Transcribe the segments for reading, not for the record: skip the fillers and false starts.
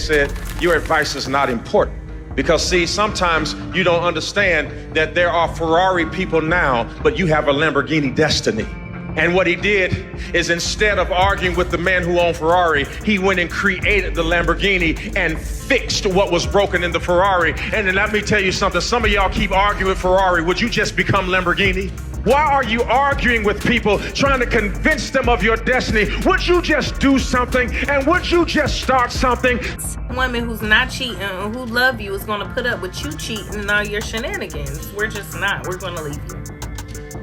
said, your advice is not important. Because see, sometimes you don't understand that there are Ferrari people now, but you have a Lamborghini destiny. And what he did is, instead of arguing with the man who owned Ferrari, he went and created the Lamborghini and fixed what was broken in the Ferrari. And then let me tell you something, some of y'all keep arguing with Ferrari. Would you just become Lamborghini? Why are you arguing with people, trying to convince them of your destiny? Would you just do something? And would you just start something? Woman who's not cheating, who love you, is going to put up with you cheating and all your shenanigans. We're just not. We're going to leave you.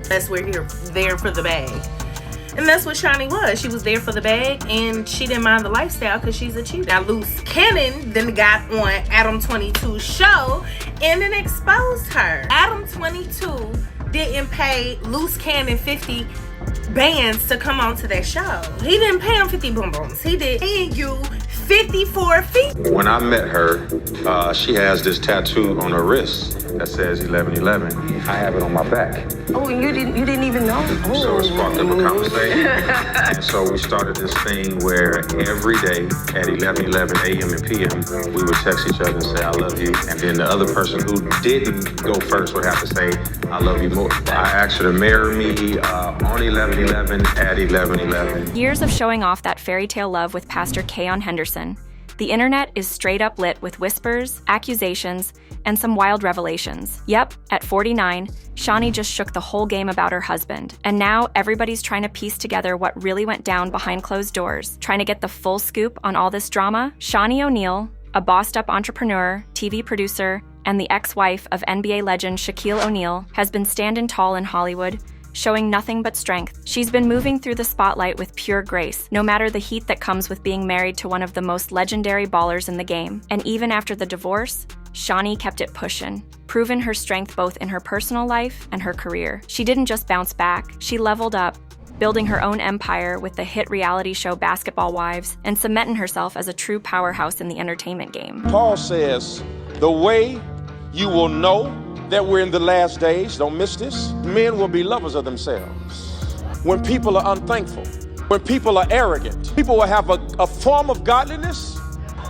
That's we're there for the bag. And that's what Shaunie was. She was there for the bag, and she didn't mind the lifestyle because she's a cheater. Now, Loose Cannon then got on Adam 22's show and then exposed her. Adam 22 didn't pay Loose Cannon 50 bands to come on to that show. He didn't pay him 50 boom booms. He did pay you 54 feet. When I met her, she has this tattoo on her wrist that says 1111. I have it on my back. Oh, you didn't even know? So it sparked up a conversation. And so we started this thing where every day at 11:11 a.m. and p.m. we would text each other and say, I love you. And then the other person who didn't go first would have to say, I love you more. I asked her to marry me on 11:11 at 11:11. Years of showing off that fairy tale love with Pastor Keion Henderson, the internet is straight up lit with whispers, accusations, and some wild revelations. Yep, at 49, Shaunie just shook the whole game about her husband. And now everybody's trying to piece together what really went down behind closed doors. Trying to get the full scoop on all this drama, Shaunie O'Neal, a bossed-up entrepreneur, TV producer, and the ex-wife of NBA legend Shaquille O'Neal, has been standing tall in Hollywood, showing nothing but strength. She's been moving through the spotlight with pure grace, no matter the heat that comes with being married to one of the most legendary ballers in the game. And even after the divorce, Shaunie kept it pushing, proving her strength both in her personal life and her career. She didn't just bounce back, she leveled up, building her own empire with the hit reality show Basketball Wives, and cementing herself as a true powerhouse in the entertainment game. Paul says, the way you will know that we're in the last days, don't miss this, men will be lovers of themselves. When people are unthankful, when people are arrogant, people will have a form of godliness,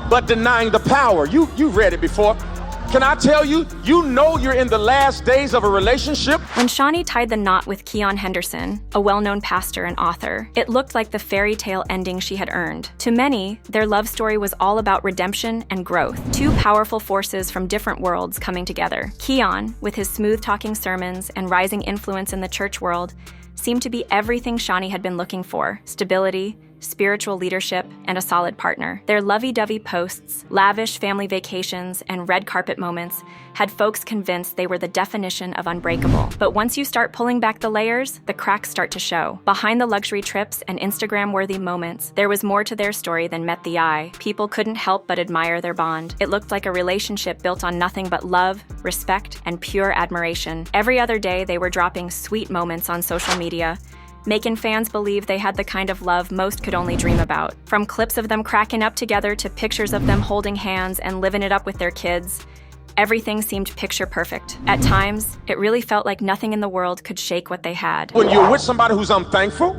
but denying the power. You've read it before. Can I tell you, you know you're in the last days of a relationship? When Shaunie tied the knot with Keion Henderson, a well-known pastor and author, it looked like the fairy tale ending she had earned. To many, their love story was all about redemption and growth, two powerful forces from different worlds coming together. Keion, with his smooth-talking sermons and rising influence in the church world, seemed to be everything Shaunie had been looking for: stability, spiritual leadership, and a solid partner. Their lovey-dovey posts, lavish family vacations, and red carpet moments had folks convinced they were the definition of unbreakable. But once you start pulling back the layers, the cracks start to show. Behind the luxury trips and Instagram-worthy moments, there was more to their story than met the eye. People couldn't help but admire their bond. It looked like a relationship built on nothing but love, respect, and pure admiration. Every other day, they were dropping sweet moments on social media, making fans believe they had the kind of love most could only dream about. From clips of them cracking up together to pictures of them holding hands and living it up with their kids, everything seemed picture perfect. At times, it really felt like nothing in the world could shake what they had. When you're with somebody who's unthankful,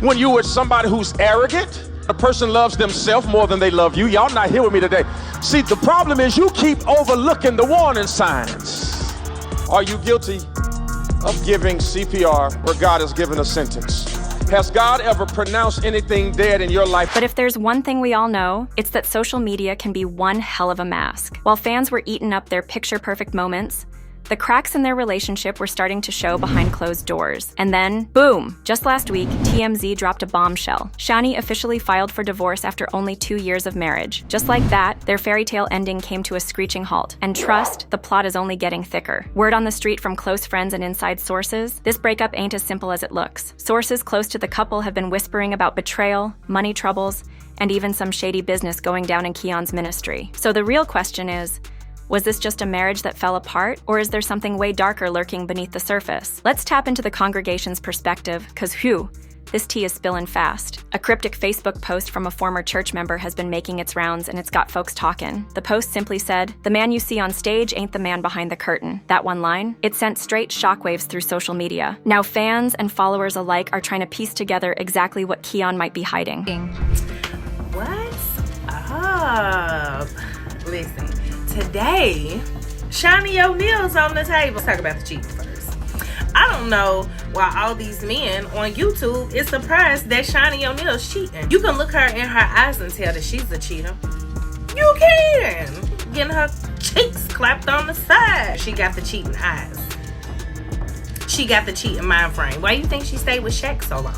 when you're with somebody who's arrogant, a person loves themselves more than they love you. Y'all not here with me today. See, the problem is you keep overlooking the warning signs. Are you guilty of giving CPR where God has given a sentence? Has God ever pronounced anything dead in your life? But if there's one thing we all know, it's that social media can be one hell of a mask. While fans were eating up their picture-perfect moments, the cracks in their relationship were starting to show behind closed doors. And then, boom! Just last week, TMZ dropped a bombshell. Shaunie officially filed for divorce after only 2 years of marriage. Just like that, their fairy tale ending came to a screeching halt. And trust, the plot is only getting thicker. Word on the street from close friends and inside sources, this breakup ain't as simple as it looks. Sources close to the couple have been whispering about betrayal, money troubles, and even some shady business going down in Keion's ministry. So the real question is, was this just a marriage that fell apart, or is there something way darker lurking beneath the surface? Let's tap into the congregation's perspective, cause whew, this tea is spilling fast. A cryptic Facebook post from a former church member has been making its rounds, and it's got folks talking. The post simply said, "The man you see on stage ain't the man behind the curtain." That one line, it sent straight shockwaves through social media. Now fans and followers alike are trying to piece together exactly what Keion might be hiding. What? Oh. up? Listen, today, Shaunie O'Neal's on the table. Let's talk about the cheating first. I don't know why all these men on YouTube is surprised that Shaunie O'Neal's cheating. You can look her in her eyes and tell that she's a cheater. You can. Getting her cheeks clapped on the side. She got the cheating eyes. She got the cheating mind frame. Why you think she stayed with Shaq so long?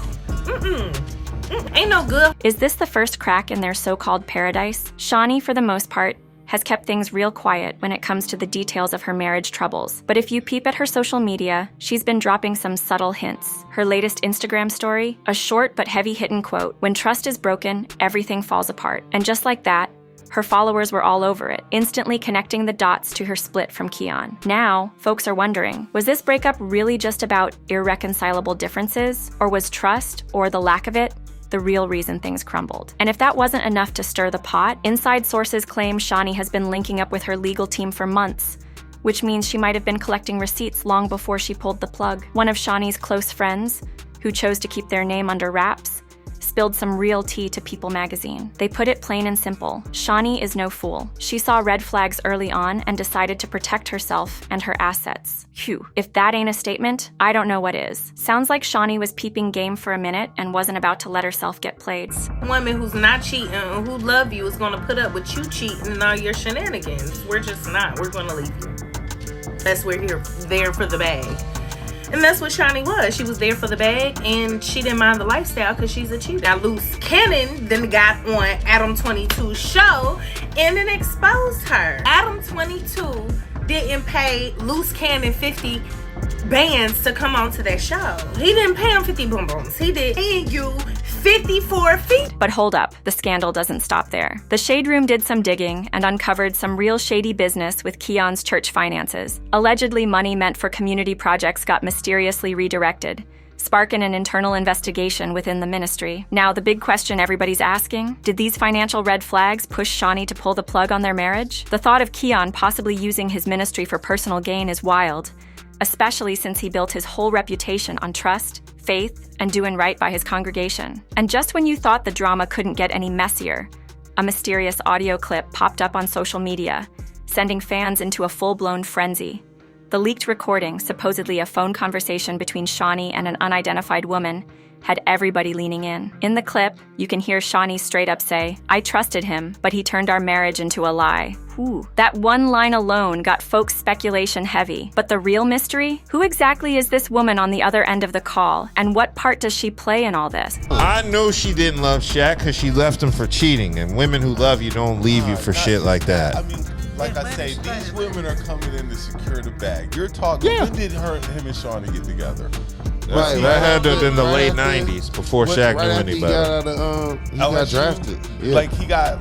Ain't no good. Is this the first crack in their so-called paradise? Shaunie, for the most part, has kept things real quiet when it comes to the details of her marriage troubles. But if you peep at her social media, she's been dropping some subtle hints. Her latest Instagram story, a short but heavy-hitting quote, "When trust is broken, everything falls apart." And just like that, her followers were all over it, instantly connecting the dots to her split from Keion. Now, folks are wondering, was this breakup really just about irreconcilable differences? Or was trust, or the lack of it, the real reason things crumbled? And if that wasn't enough to stir the pot, inside sources claim Shaunie has been linking up with her legal team for months, which means she might have been collecting receipts long before she pulled the plug. One of Shaunie's close friends, who chose to keep their name under wraps, spilled some real tea to People magazine. They put it plain and simple. Shaunie is no fool. She saw red flags early on and decided to protect herself and her assets. Phew. If that ain't a statement, I don't know what is. Sounds like Shaunie was peeping game for a minute and wasn't about to let herself get played. Woman who's not cheating, who love you, is gonna put up with you cheating and all your shenanigans. We're just not. We're gonna leave you. That's we're here, there for the bag. And that's what Shaunie was. She was there for the bag, and she didn't mind the lifestyle because she's a cheater. Now, Loose Cannon then got on Adam 22's show and then exposed her. Adam 22 didn't pay Loose Cannon 50 bands to come on to that show. He didn't pay him 50 boom booms. He did pay you 54 feet. But hold up, the scandal doesn't stop there. The Shade Room did some digging and uncovered some real shady business with Keion's church finances. Allegedly, money meant for community projects got mysteriously redirected, sparking an internal investigation within the ministry. Now, the big question everybody's asking, did these financial red flags push Shaunie to pull the plug on their marriage? The thought of Keion possibly using his ministry for personal gain is wild, especially since he built his whole reputation on trust, faith, and doing right by his congregation. And just when you thought the drama couldn't get any messier, a mysterious audio clip popped up on social media, sending fans into a full-blown frenzy. The leaked recording, supposedly a phone conversation between Shaunie and an unidentified woman, had everybody leaning in. In the clip, you can hear Shaunie straight up say, "I trusted him, but he turned our marriage into a lie." Ooh. That one line alone got folks' speculation heavy. But the real mystery? Who exactly is this woman on the other end of the call, and what part does she play in all this? I know she didn't love Shaq because she left him for cheating, and women who love you don't leave you for shit like that. I mean, like I say, these women are coming in to secure the bag. You're talking, when did him and Shaunie get together? Right, that had to have been the late 90s before Shaq knew any better. He got drafted. Yeah. Like he got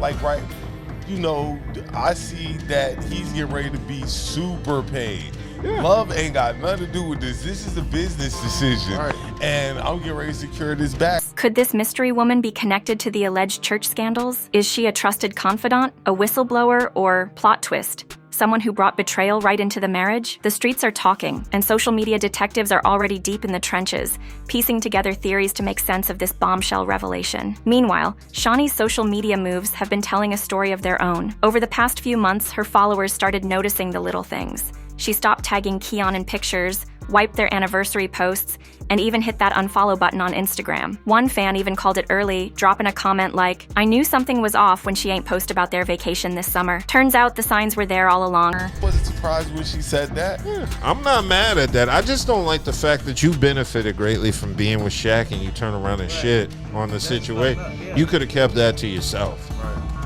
you know, I see that he's getting ready to be super paid. Yeah. Love ain't got nothing to do with this. This is a business decision. Right. And I'm getting ready to secure this back. Could this mystery woman be connected to the alleged church scandals? Is she a trusted confidant, a whistleblower, or plot twist? Someone who brought betrayal right into the marriage? The streets are talking, and social media detectives are already deep in the trenches, piecing together theories to make sense of this bombshell revelation. Meanwhile, Shaunie's social media moves have been telling a story of their own. Over the past few months, her followers started noticing the little things. She stopped tagging Keion in pictures, wiped their anniversary posts, and even hit that unfollow button on Instagram. One fan even called it early, dropping a comment like, "I knew something was off when she ain't post about their vacation this summer. Turns out the signs were there all along." I wasn't surprised when she said that. Yeah, I'm not mad at that. I just don't like the fact that you benefited greatly from being with Shaq and you turn around and shit on the situation. You could have kept that to yourself.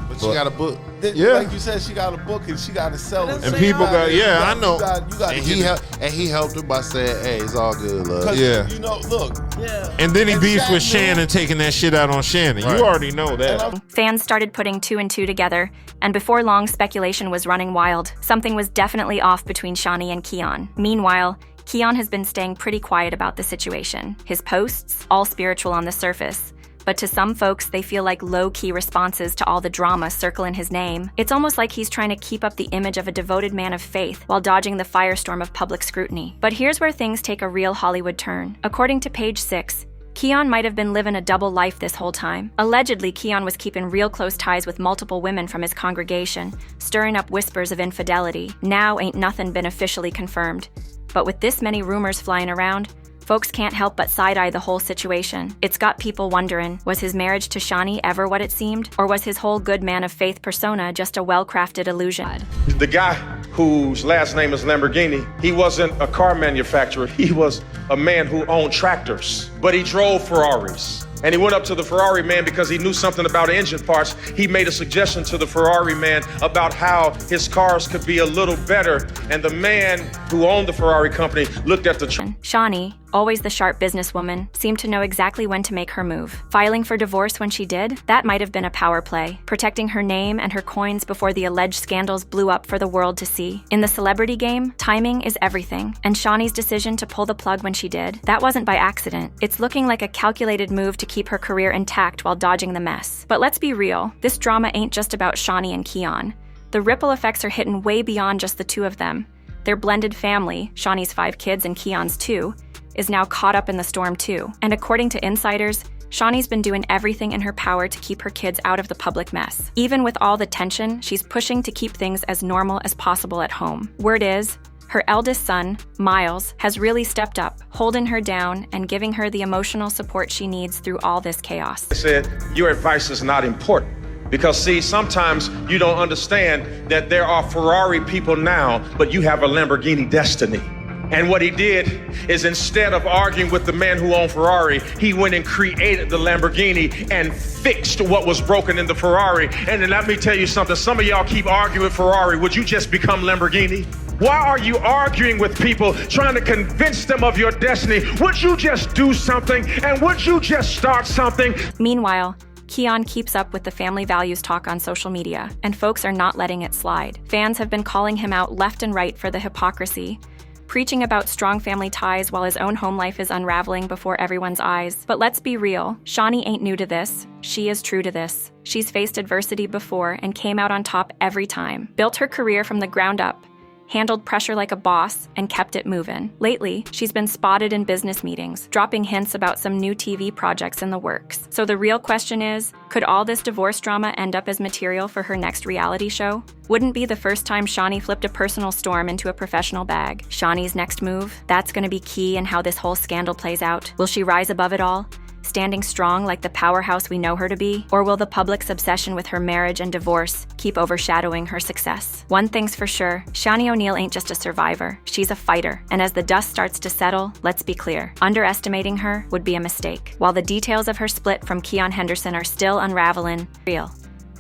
But she got a book. Yeah, like you said, she got a book and she got to sell it. And people got, I know. You got and he helped her by saying, "Hey, it's all good, love." Yeah, you know, look. Yeah. And then he beefed with Shannon, taking that shit out on Shannon. Right. You already know that. Fans started putting two and two together, and before long, speculation was running wild. Something was definitely off between Shaunie and Keion. Meanwhile, Keion has been staying pretty quiet about the situation. His posts, all spiritual on the surface. But to some folks, they feel like low-key responses to all the drama circling his name. It's almost like he's trying to keep up the image of a devoted man of faith while dodging the firestorm of public scrutiny. But here's where things take a real Hollywood turn. According to Page 6, Keion might have been living a double life this whole time. Allegedly, Keion was keeping real close ties with multiple women from his congregation, stirring up whispers of infidelity. Now ain't nothing been officially confirmed. But with this many rumors flying around, folks can't help but side-eye the whole situation. It's got people wondering, was his marriage to Shaunie ever what it seemed? Or was his whole good man of faith persona just a well-crafted illusion? The guy whose last name is Lamborghini, he wasn't a car manufacturer. He was a man who owned tractors, but he drove Ferraris. And he went up to the Ferrari man because he knew something about engine parts. He made a suggestion to the Ferrari man about how his cars could be a little better. And the man who owned the Ferrari company looked at the Shaunie, always the sharp businesswoman, seemed to know exactly when to make her move. Filing for divorce when she did, that might have been a power play, protecting her name and her coins before the alleged scandals blew up for the world to see. In the celebrity game, timing is everything, and Shaunie's decision to pull the plug when she did, that wasn't by accident. It's looking like a calculated move to keep her career intact while dodging the mess. But let's be real, this drama ain't just about Shaunie and Keion. The ripple effects are hitting way beyond just the two of them. Their blended family, Shaunie's 5 kids and Keion's 2, is now caught up in the storm too. And according to insiders, Shaunie's been doing everything in her power to keep her kids out of the public mess. Even with all the tension, she's pushing to keep things as normal as possible at home. Word is, her eldest son, Miles, has really stepped up, holding her down and giving her the emotional support she needs through all this chaos. I said, your advice is not important. Because see, sometimes you don't understand that there are Ferrari people now, but you have a Lamborghini destiny. And what he did is, instead of arguing with the man who owned Ferrari, he went and created the Lamborghini and fixed what was broken in the Ferrari. And then let me tell you something, some of y'all keep arguing with Ferrari. Would you just become Lamborghini? Why are you arguing with people, trying to convince them of your destiny? Would you just do something? And would you just start something? Meanwhile, Keion keeps up with the family values talk on social media, and folks are not letting it slide. Fans have been calling him out left and right for the hypocrisy, preaching about strong family ties while his own home life is unraveling before everyone's eyes. But let's be real, Shaunie ain't new to this. She is true to this. She's faced adversity before and came out on top every time. Built her career from the ground up, handled pressure like a boss, and kept it moving. Lately, she's been spotted in business meetings, dropping hints about some new TV projects in the works. So the real question is, could all this divorce drama end up as material for her next reality show? Wouldn't be the first time Shaunie flipped a personal storm into a professional bag. Shaunie's next move? That's gonna be key in how this whole scandal plays out. Will she rise above it all, standing strong like the powerhouse we know her to be? Or will the public's obsession with her marriage and divorce keep overshadowing her success? One thing's for sure, Shaunie O'Neal ain't just a survivor, she's a fighter. And as the dust starts to settle, let's be clear, underestimating her would be a mistake. While the details of her split from Keion Henderson are still unraveling, real.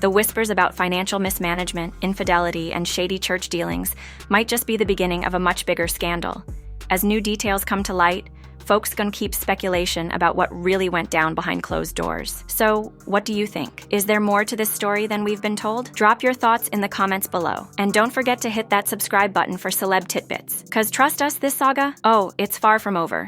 The whispers about financial mismanagement, infidelity, and shady church dealings might just be the beginning of a much bigger scandal. As new details come to light, folks gonna keep speculation about what really went down behind closed doors. So, what do you think? Is there more to this story than we've been told? Drop your thoughts in the comments below. And don't forget to hit that subscribe button for celeb tidbits. 'Cause trust us, this saga, oh, it's far from over.